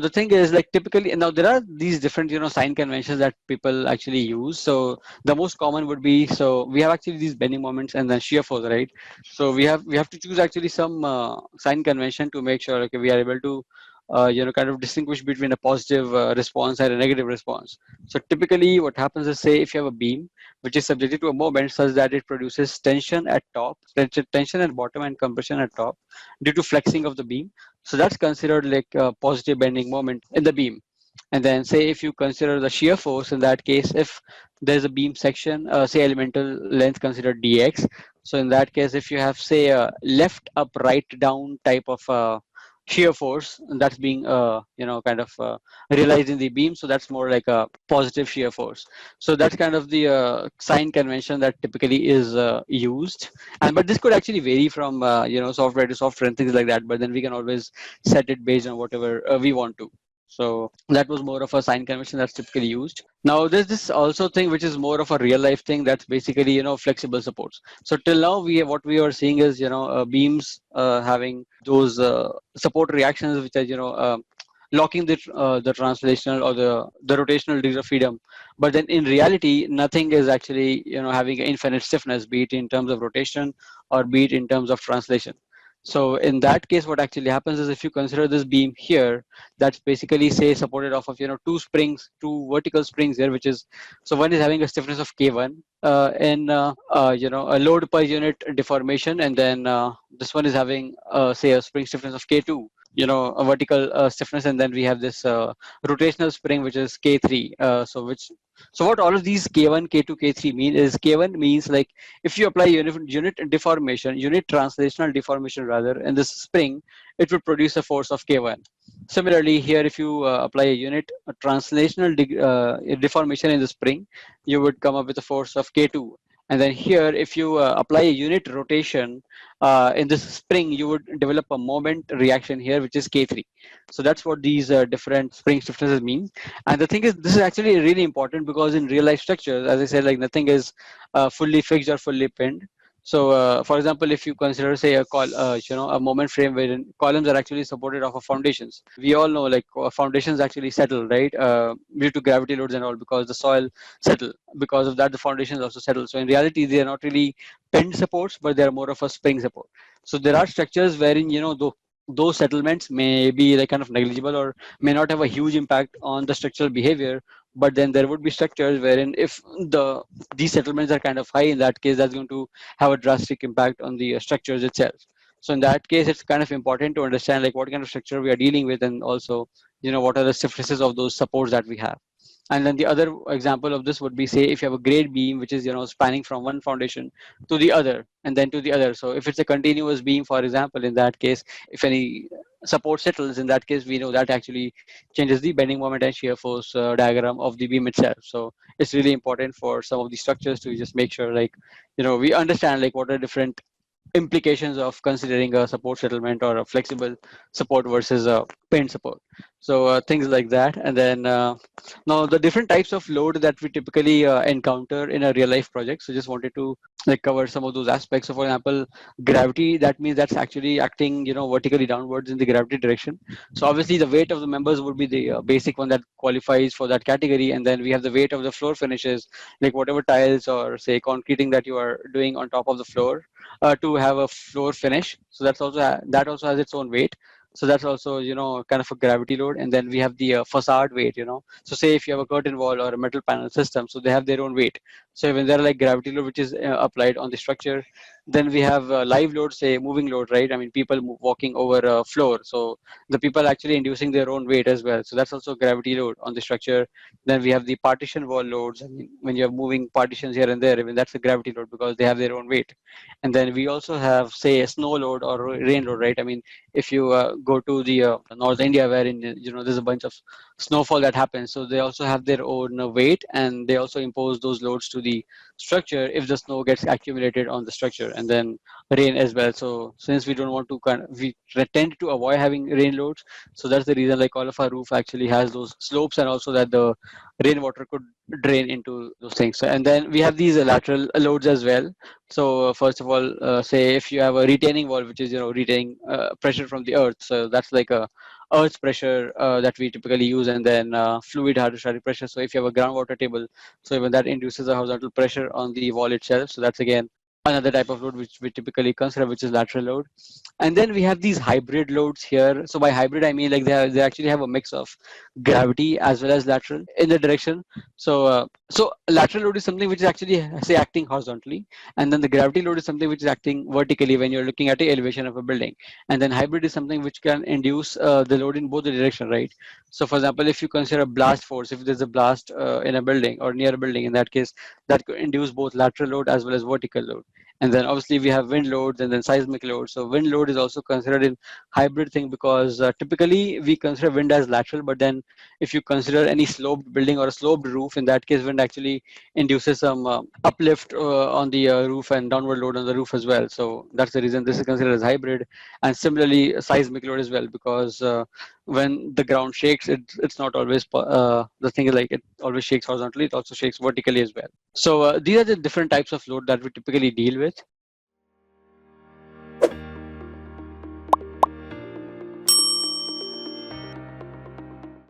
The thing is, like, typically now there are these different sign conventions that people actually use. So the most common would be, so we have actually these bending moments and then shear force, right? So we have to choose actually some sign convention to make sure, okay, we are able to kind of distinguish between a positive response and a negative response. So typically what happens is, say if you have a beam which is subjected to a moment such that it produces tension at top, tension at bottom, and compression at top due to flexing of the beam, so that's considered like a positive bending moment in the beam. And then say if you consider the shear force, in that case, if there's a beam section, say elemental length considered dx. So in that case, if you have, say, a left up right down type of shear force that's being kind of realized in the beam, so that's more like a positive shear force. So that's kind of the sign convention that typically is used. And but this could actually vary from software to software and things like that, but then we can always set it based on whatever we want to. So that was more of a sign convention that's typically used. Now there's this also thing which is more of a real life thing, that's basically flexible supports. So till now what we are seeing is beams having those support reactions which are locking the translational or the rotational degree of freedom. But then in reality, nothing is actually having infinite stiffness, be it in terms of rotation or be it in terms of translation. So in that case, what actually happens is, if you consider this beam here, that's basically, say, supported off of two vertical springs here, which is, so one is having a stiffness of K1 in a load per unit deformation, and then this one is having say a spring stiffness of K2, a vertical stiffness, and then we have this rotational spring which is K3. So what all of these K1, K2, K3 mean is, K1 means like if you apply unit deformation, unit translational deformation rather, in this spring, it would produce a force of K1. Similarly, here, if you apply a translational deformation in the spring, you would come up with a force of K2. And then here, if you apply a unit rotation in this spring, you would develop a moment reaction here, which is K3. So that's what these different spring stiffnesses mean. And the thing is, this is actually really important because in real life structures, as I said, like nothing is fully fixed or fully pinned. So, for example, if you consider, say, a moment frame wherein columns are actually supported off of foundations, we all know, like, foundations actually settle, right, due to gravity loads and all, because the soil settle. Because of that, the foundations also settle. So in reality, they are not really pinned supports, but they are more of a spring support. So there are structures wherein those settlements may be like kind of negligible or may not have a huge impact on the structural behavior. But then there would be structures wherein, if these settlements are kind of high, in that case, that's going to have a drastic impact on the structures itself. So in that case, it's kind of important to understand like what kind of structure we are dealing with, and also what are the stiffnesses of those supports that we have. And then the other example of this would be, say, if you have a grade beam which is spanning from one foundation to the other and then to the other. So if it's a continuous beam, for example, in that case, if any support settles, in that case, we know that actually changes the bending moment and shear force diagram of the beam itself. So it's really important for some of these structures to just make sure, like, we understand like what are different implications of considering a support settlement or a flexible support versus a pinned support. So things like that. And then now the different types of load that we typically encounter in a real life project. So just wanted to like cover some of those aspects. So for example, gravity, that means that's actually acting vertically downwards in the gravity direction. So obviously the weight of the members would be the basic one that qualifies for that category. And then we have the weight of the floor finishes, like whatever tiles or, say, concreting that you are doing on top of the floor to have a floor finish. So that also has its own weight. So that's also kind of a gravity load. And then we have the facade weight. So say if you have a curtain wall or a metal panel system, so they have their own weight. So when they're like gravity load which is applied on the structure, then we have live load, say moving load, right? I mean, people walking over a floor, so the people actually inducing their own weight as well. So that's also gravity load on the structure. Then we have the partition wall loads. I mean, when you're moving partitions here and there, even that's a gravity load because they have their own weight. And then we also have, say, a snow load or rain load, right? I mean, if you go to the North India, wherein there's a bunch of snowfall that happens, so they also have their own weight, and they also impose those loads to the structure if the snow gets accumulated on the structure. And then rain as well. So since we don't want to we tend to avoid having rain loads, so that's the reason like all of our roof actually has those slopes, and also that the rainwater could drain into those things. So, and then we have these lateral loads as well. So first of all, say if you have a retaining wall which is retaining pressure from the earth, so that's like a earth pressure that we typically use, and then fluid hydrostatic pressure. So if you have a groundwater table, so even that induces a horizontal pressure on the wall itself. So that's again another type of load which we typically consider, which is lateral load. And then we have these hybrid loads here. So by hybrid, I mean like they actually have a mix of gravity as well as lateral in the direction. So lateral load is something which is actually, say, acting horizontally, and then the gravity load is something which is acting vertically when you're looking at the elevation of a building. And then hybrid is something which can induce the load in both the direction, right? So for example, if you consider a blast force, if there's a blast in a building or near a building, in that case, that could induce both lateral load as well as vertical load. And then obviously we have wind loads and then seismic loads. So wind load is also considered in hybrid thing, because typically we consider wind as lateral, but then if you consider any sloped building or a sloped roof, in that case wind actually induces some uplift on the roof and downward load on the roof as well. So that's the reason this is considered as hybrid. And similarly seismic load as well, because when the ground shakes, it's not always the thing is like it always shakes horizontally, it also shakes vertically as well. So these are the different types of load that we typically deal with.